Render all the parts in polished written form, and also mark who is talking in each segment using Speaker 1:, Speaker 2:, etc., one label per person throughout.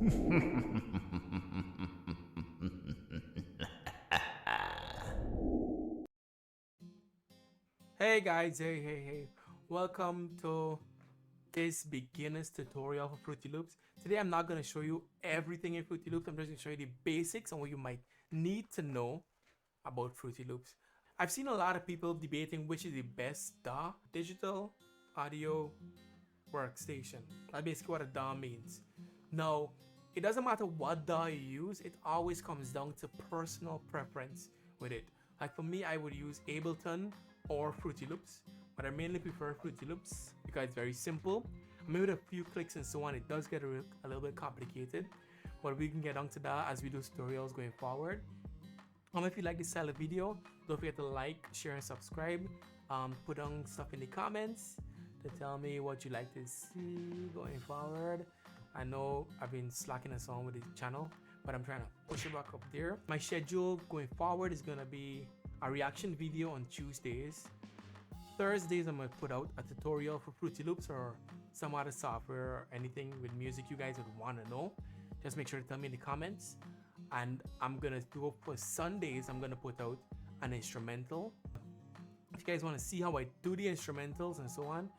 Speaker 1: Hey guys, hey. Welcome to this beginner's tutorial for Fruity Loops. Today I'm not going to show you everything in Fruity Loops. I'm just going to show you the basics and what you might need to know about Fruity Loops. I've seen a lot of people debating which is the best DAW, digital audio workstation. That's basically what a DAW means. Now, it doesn't matter what DAW you use, it always comes down to personal preference with it. Like for me, I would use Ableton or Fruity Loops, but I mainly prefer Fruity Loops because it's very simple. Maybe with a few clicks and so on, it does get a little bit complicated, but we can get onto that as we do tutorials going forward. If you like this style of video, don't forget to like, share, and subscribe. Put on stuff in the comments to tell me what you like to see going forward. I know I've been slacking us on with the channel, but I'm trying to push it back up there. My schedule going forward is gonna be a reaction video on Tuesdays. Thursdays I'm gonna put out a tutorial for Fruity Loops or some other software or anything with music you guys would want to know. Just make sure to tell me in the comments. And I'm gonna do for Sundays, I'm gonna put out an instrumental. If you guys want to see how I do the instrumentals and so on,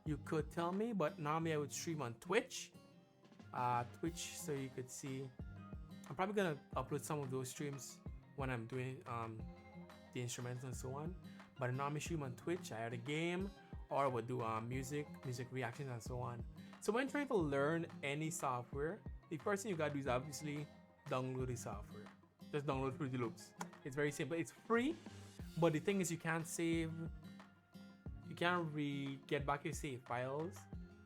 Speaker 1: you could tell me, but normally I would stream on Twitch. So you could see. I'm probably gonna upload some of those streams when I'm doing the instrumentals and so on. But I normally stream on Twitch. I had a game, or I would do music reactions and so on. So when trying to learn any software, the first thing you gotta do is obviously download the software. Just download Fruity Loops. It's very simple. It's free, but the thing is you can't save. You can't get back your save files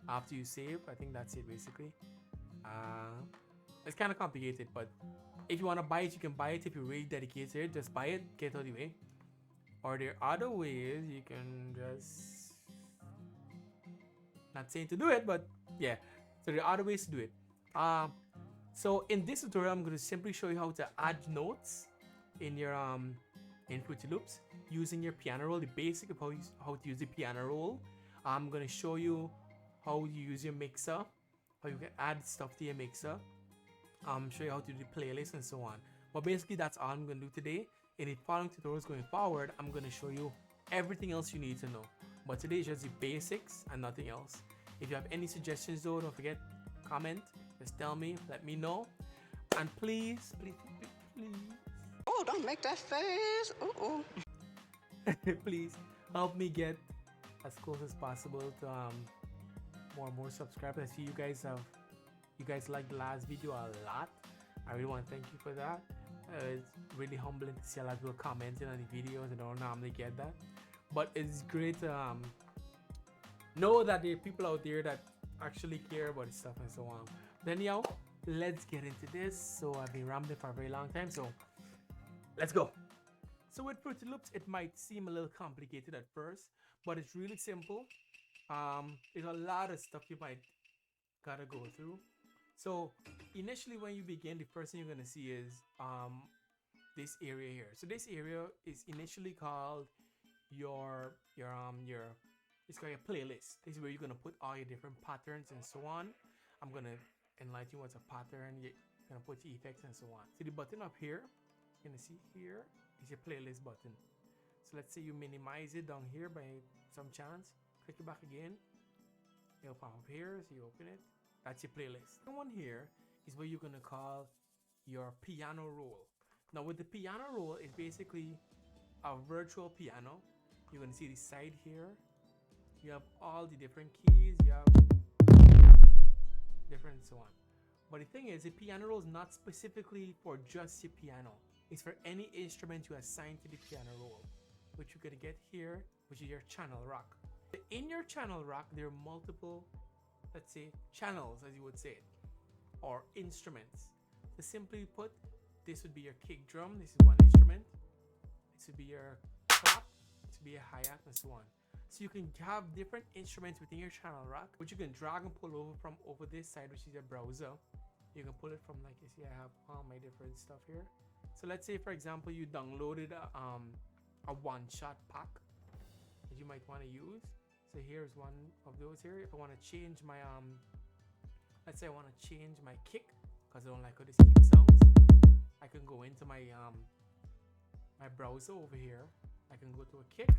Speaker 1: after you save. I think that's it basically. It's kind of complicated, but if you want to buy it, you can buy it. If you're really dedicated, just buy it, get out of the way. Or there are other ways you can just, not saying to do it, but yeah. So there are other ways to do it. So in this tutorial, I'm going to simply show you how to add notes in your in Fruity Loops using your piano roll. The basic of how to use the piano roll. I'm going to show you how you use your mixer, how you can add stuff to your mixer. Show you how to do the playlist and so on. But basically that's all I'm going to do today. In the following tutorials going forward, I'm going to show you everything else you need to know. But today is just the basics and nothing else. If you have any suggestions though, don't forget, comment, just tell me, let me know. And please.
Speaker 2: Oh, don't make that face.
Speaker 1: Please help me get as close as possible to more and more subscribers. I see you guys liked the last video a lot. I really want to thank you for that. It's really humbling to see a lot of people commenting on the videos. I don't normally get that, but it's great to know that there are people out there that actually care about this stuff and so on. Then anyhow, let's get into this. So I've been rambling for a very long time, so let's go. So with Fruity Loops, it might seem a little complicated at first, but it's really simple. There's a lot of stuff you might gotta go through. So initially when you begin, the first thing you're gonna see is this area here. So this area is initially called your it's called your playlist. This is where you're gonna put all your different patterns and so on. I'm gonna enlighten you what's a pattern. You're gonna put your effects and so on. See the button up here, you're gonna see here is your playlist button. So let's say you minimize it down here by some chance, click it back again, it'll pop up here, so you open it. That's your playlist. The one here is what you're gonna call your piano roll. Now with the piano roll, it's basically a virtual piano. You're gonna see the side here. You have all the different keys, you have different and so on. But the thing is, the piano roll is not specifically for just your piano. It's for any instrument you assign to the piano roll, which you're gonna get here, which is your channel rock. In your channel rock, there are multiple, let's say, channels, as you would say it, or instruments. To simply put, this would be your kick drum. This is one instrument. This would be your clap. This would be a hi-hat and so on. So you can have different instruments within your channel rack, which you can drag and pull over from over this side, which is your browser. You can pull it from, like you see, I have all my different stuff here. So let's say, for example, you downloaded a one-shot pack that you might want to use. So here's one of those here. If I want to change my let's say I want to change my kick, because I don't like how this kick sounds, I can go into my browser over here. I can go to a kick,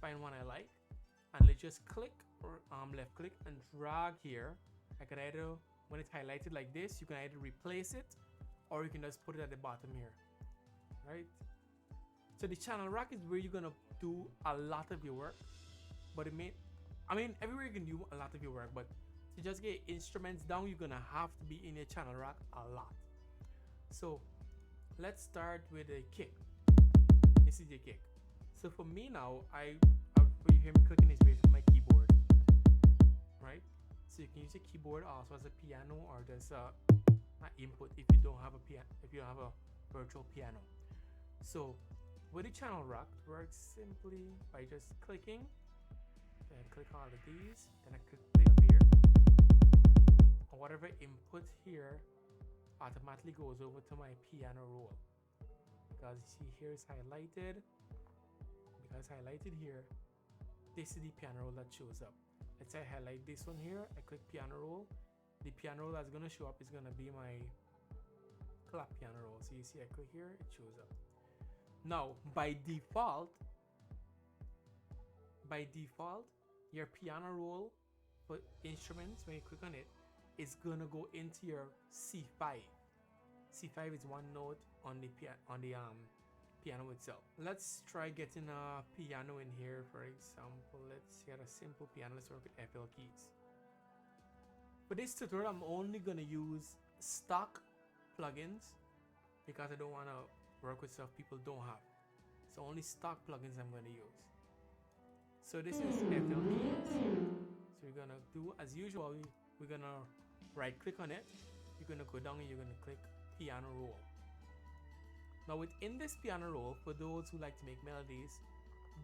Speaker 1: find one I like, and let's just click or left click and drag here. I can either, when it's highlighted like this, you can either replace it or you can just put it at the bottom here, right? So the channel rack is where you're gonna do a lot of your work, but everywhere you can do a lot of your work, but to just get instruments down, you're gonna have to be in your channel rack a lot. So let's start with a kick. This is the kick. So for me now, you hear me clicking is based on my keyboard, right? So you can use a keyboard also as a piano or just an input if you don't have a piano, if you don't have a virtual piano. So with the channel rack works simply by just clicking and click all of these, then I click play up here, and whatever input here automatically goes over to my piano roll. Because you see here it's highlighted, because highlighted here, this is the piano roll that shows up. Let's say I highlight this one here, I click piano roll, the piano roll that's gonna show up is gonna be my clap piano roll. So you see I click here, it shows up. Now by default, your piano roll for instruments, when you click on it, is gonna go into your C5. C5 is one note on the piano itself. Let's try getting a piano in here. For example, let's get a simple piano. Let's work with FL keys. For this tutorial, I'm only gonna use stock plugins because I don't want to work with stuff people don't have. So only stock plugins I'm gonna use. So this is FL keys. So we're gonna do as usual. We're gonna right click on it. You're gonna go down and you're gonna click piano roll. Now within this piano roll, for those who like to make melodies,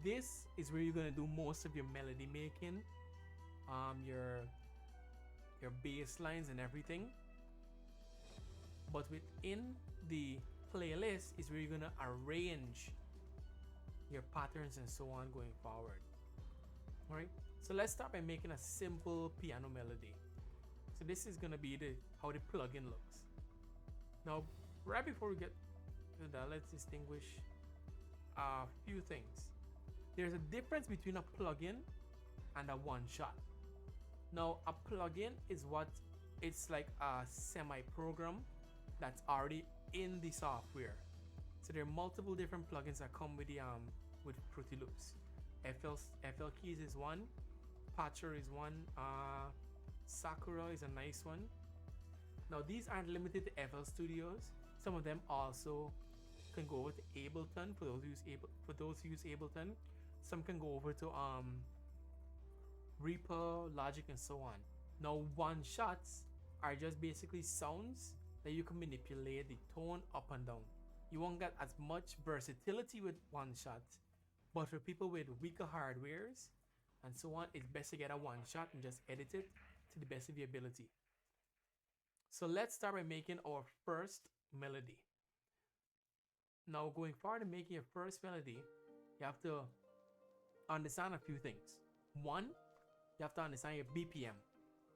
Speaker 1: this is where you're gonna do most of your melody making, your bass lines and everything. But within the playlist is where you're gonna arrange your patterns and so on going forward. All right. So let's start by making a simple piano melody. So this is gonna be how the plugin looks. Now, right before we get to that, let's distinguish a few things. There's a difference between a plugin and a one-shot. Now, a plugin is it's like a semi-program that's already in the software. So there are multiple different plugins that come with with Fruity Loops. FL Keys is one, Patcher is one, Sakura is a nice one. Now these aren't limited to FL Studios. Some of them also can go over to Ableton for those who use Ableton. Some can go over to Reaper, Logic, and so on. Now one shots are just basically sounds that you can manipulate the tone up and down. You won't get as much versatility with one shot, but for people with weaker hardwares and so on, it's best to get a one shot and just edit it to the best of your ability. So let's start by making our first melody. Now going forward and making your first melody, you have to understand a few things. One, you have to understand your BPM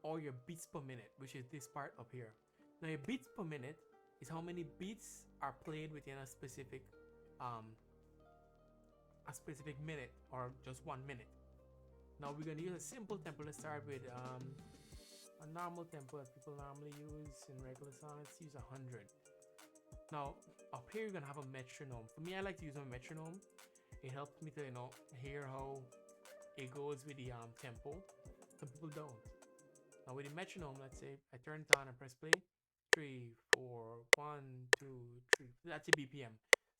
Speaker 1: or your beats per minute, which is this part up here. Now your beats per minute is how many beats are played within a specific minute or just 1 minute. Now we're gonna use a simple tempo. Let's start with a normal tempo as people normally use in regular song. Let's use 100. Now up here you're gonna have a metronome. For me, I like to use a metronome. It helps me to hear how it goes with the tempo. Some people don't. Now with the metronome, let's say I turn it on and press play. 3, 4, 1, 2, 3. That's your BPM.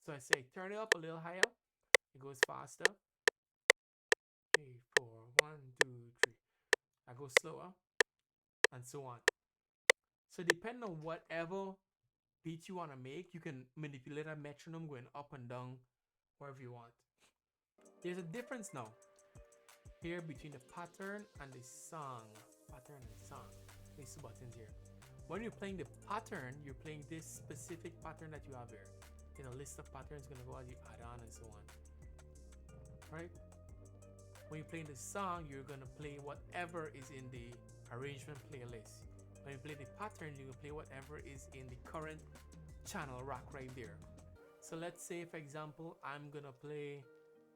Speaker 1: So I say turn it up a little higher. It goes faster. 3, 4, 1, 2, 3. I go slower, and so on. So depending on whatever beat you want to make, you can manipulate a metronome going up and down wherever you want. There's a difference now here between the pattern and the song. Pattern and song. These two buttons here. When you're playing the pattern, you're playing this specific pattern that you have here. List of patterns gonna go as you add on and so on. Right? When you're playing the song, you're gonna play whatever is in the arrangement playlist. When you play the pattern, you can play whatever is in the current channel rack right there. So let's say, for example, I'm gonna play,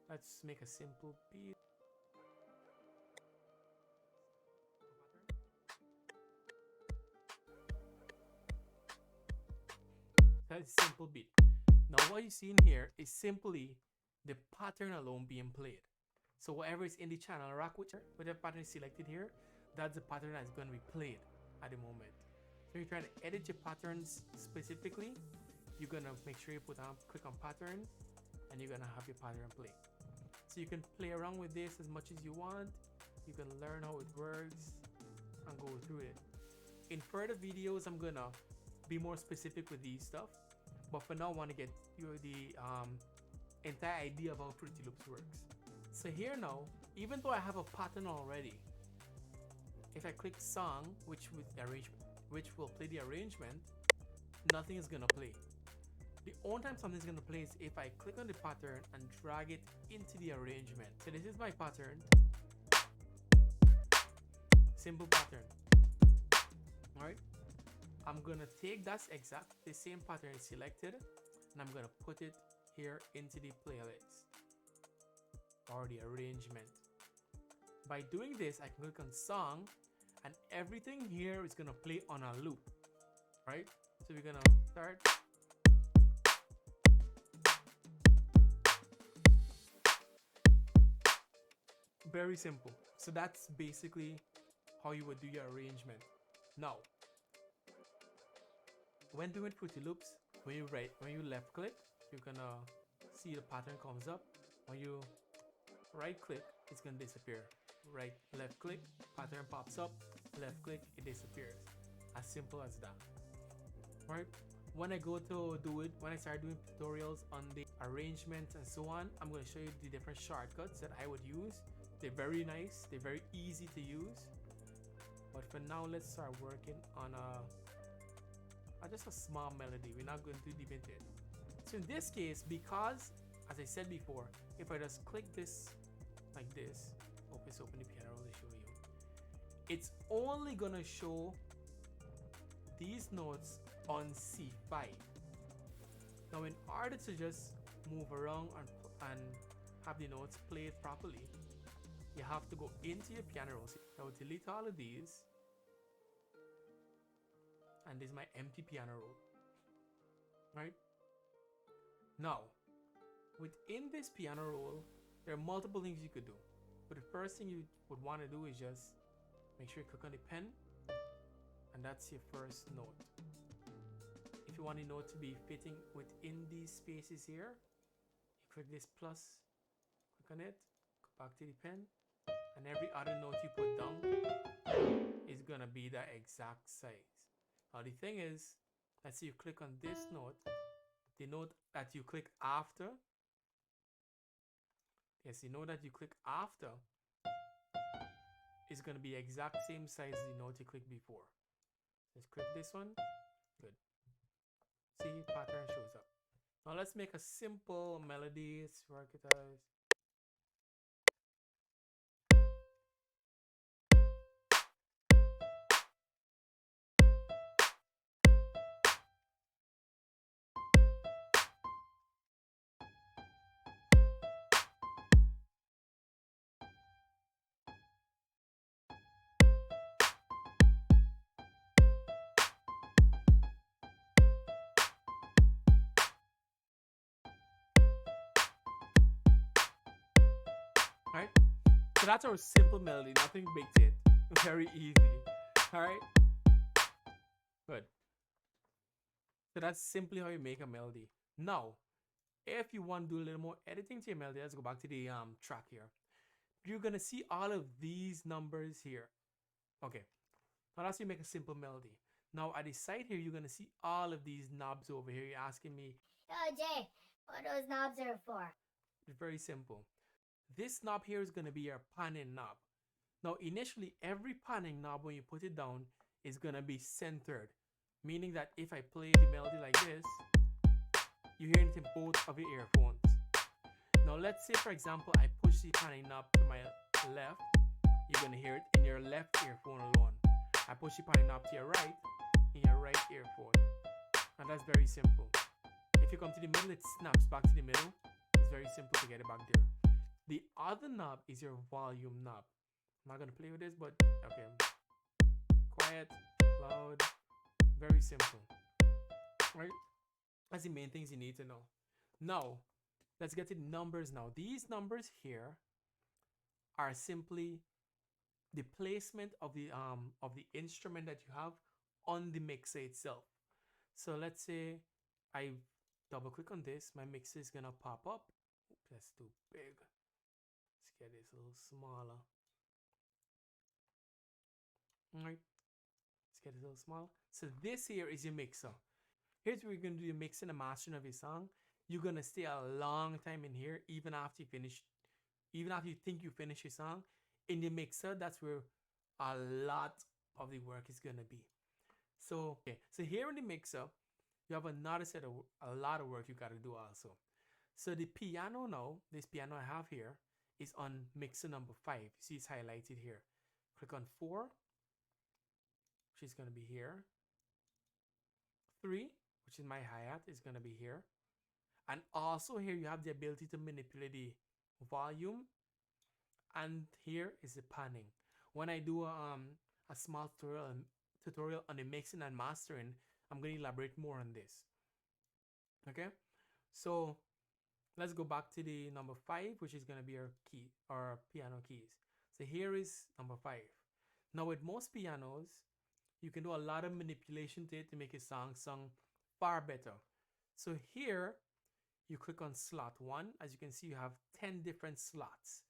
Speaker 1: let's make a simple beat. That's a simple beat. Now what you see in here is simply the pattern alone being played. So whatever is in the channel rack, whatever pattern is selected here, that's the pattern that's going to be played at the moment. So you're trying to edit your patterns specifically, you're going to make sure you click on pattern, and you're going to have your pattern play. So you can play around with this as much as you want. You can learn how it works and go through it. In further videos, I'm going to be more specific with these stuff. But for now, I want to get you the entire idea of how Fruity Loops works. So here now, even though I have a pattern already, if I click song, which will play the arrangement, nothing is gonna play. The only time something is gonna play is if I click on the pattern and drag it into the arrangement. So this is my pattern. Simple pattern. Alright. I'm gonna take the same pattern selected, and I'm gonna put it here into the playlist or the arrangement. By doing this, I can click on song, and everything here is gonna play on a loop, right? So we're gonna start. Very simple. So that's basically how you would do your arrangement. Now, when doing Fruity Loops, when you left click, you're gonna see the pattern comes up. When you right click, it's gonna disappear. Left click, pattern pops up. Left click, it disappears. As simple as that. Right? When I go to when I start doing tutorials on the arrangements and so on, I'm gonna show you the different shortcuts that I would use. They're very nice. They're very easy to use. But for now, let's start working on just a small melody. We're not going too deep into it. So in this case, because as I said before, if I just click this like this, open the piano roll to show you, it's only gonna show these notes on C5. Now in order to just move around and have the notes played properly, you have to go into your piano roll. I will delete all of these, and this is my empty piano roll. Right? Now, within this piano roll, there are multiple things you could do. But the first thing you would want to do is just make sure you click on the pen, and that's your first note. If you want the note to be fitting within these spaces here, you click this plus, click on it, go back to the pen, and every other note you put down is gonna be the exact size. Now the thing is, let's say you click on this note, the note that you click after, the note that you click after is gonna be exact same size as the note you clicked before. Let's click this one, good. See, pattern shows up. Now let's make a simple melody. Let's work it out. Alright, so that's our simple melody, nothing big to it. Very easy. Alright, good. So that's simply how you make a melody. Now, if you want to do a little more editing to your melody, let's go back to the track here. You're gonna see all of these numbers here. Okay, now that's how you make a simple melody. Now at the side here, you're gonna see all of these knobs over here. You're asking me,
Speaker 3: Oh, Jay, what those knobs are for?
Speaker 1: it's very simple. This knob here is going to be your panning knob. Now initially, every panning knob, when you put it down, is going to be centered, meaning that if I play the melody like this, you hear it in both of your earphones. Now let's say, for example, I push the panning knob to my left, you're going to hear it in your left earphone alone. I push the panning knob to your right in your right earphone. And that's very simple. If you come to the middle, it snaps back to the middle. It's very simple to get it back there. The other knob is your volume knob. I'm not gonna play with this, but okay. Quiet, loud, very simple. Right? That's the main things you need to know. Now, let's get to the numbers now. These numbers here are simply the placement of the instrument that you have on the mixer itself. So let's say I double click on this, my mixer is gonna pop up. Oops, that's too big. Let's get this a little smaller. All right, let's get it a little smaller. So this here is your mixer. Here's where you're gonna do your mixing and mastering of your song. You're gonna stay a long time in here, even after you finish, even after you think you finish your song. In the mixer, that's where a lot of the work is gonna be. So, okay, so here in the mixer, you have another set of a lot of work you gotta do also. So the piano now, this piano I have here, is on mixer number 5. You see it's highlighted here. Click on 4, which is gonna be here. 3, which is my hi-hat, is gonna be here. And also here you have the ability to manipulate the volume. And here is the panning. When I do a small tutorial on the mixing and mastering, I'm going to elaborate more on this. Okay, so let's go back to the number 5, which is going to be our key or piano keys. So here is number 5. Now with most pianos, you can do a lot of manipulation to it to make a song sound far better. So here you click on slot 1. As you can see, you have 10 different slots.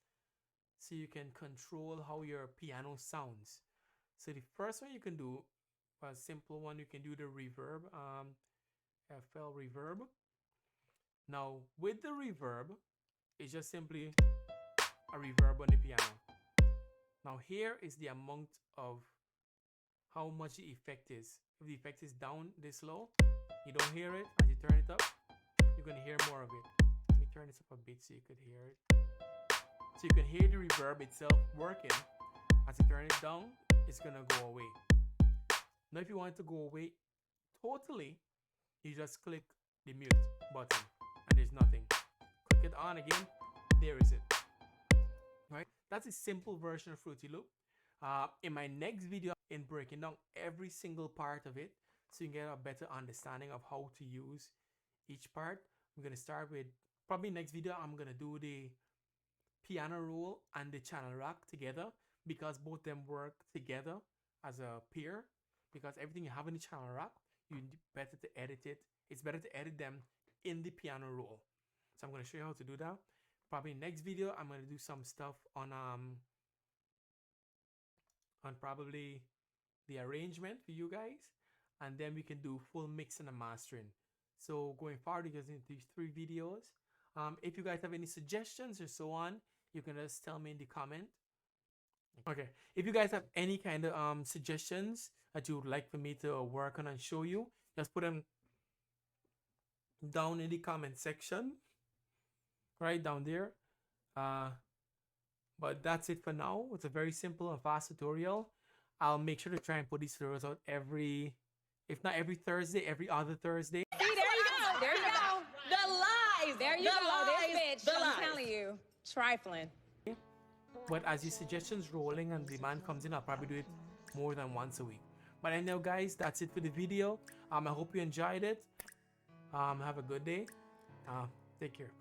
Speaker 1: So you can control how your piano sounds. So the first one you can do, a simple one, you can do the reverb, FL reverb. Now with the reverb, it's just simply a reverb on the piano. Now here is the amount of how much the effect is. If the effect is down this low, you don't hear it. As you turn it up, you're gonna hear more of it. Let me turn this up a bit so you could hear it. So you can hear the reverb itself working. As you turn it down, it's gonna go away. Now if you want it to go away totally, you just click the mute button and there's nothing. Click it on again, there is it. Right? That's a simple version of Fruity Loop. In my next video, in breaking down every single part of it, so you can get a better understanding of how to use each part. I'm gonna start with, probably next video, I'm gonna do the piano roll and the channel rock together, because both them work together as a pair. Because everything you have in the channel rock, you better to edit it. It's better to edit them in the piano roll. So I'm going to show you how to do that. Probably next video, I'm going to do some stuff on probably the arrangement for you guys, and then we can do full mixing and mastering. So going forward, you guys need these 3 videos. If you guys have any suggestions or so on, you can just tell me in the comment. Okay, if you guys have any kind of suggestions that you would like for me to work on and show you, just put them down in the comment section, right down there. But that's it for now. It's a very simple and fast tutorial. I'll make sure to try and put these tutorials out if not every Thursday, every other Thursday.
Speaker 4: See, there you go. There you go. The lies. There you go. This bitch. I'm telling you. Trifling.
Speaker 1: But as your suggestions rolling and demand comes in, I'll probably do it more than once a week. But anyhow, guys, that's it for the video. I hope you enjoyed it. Have a good day. Take care.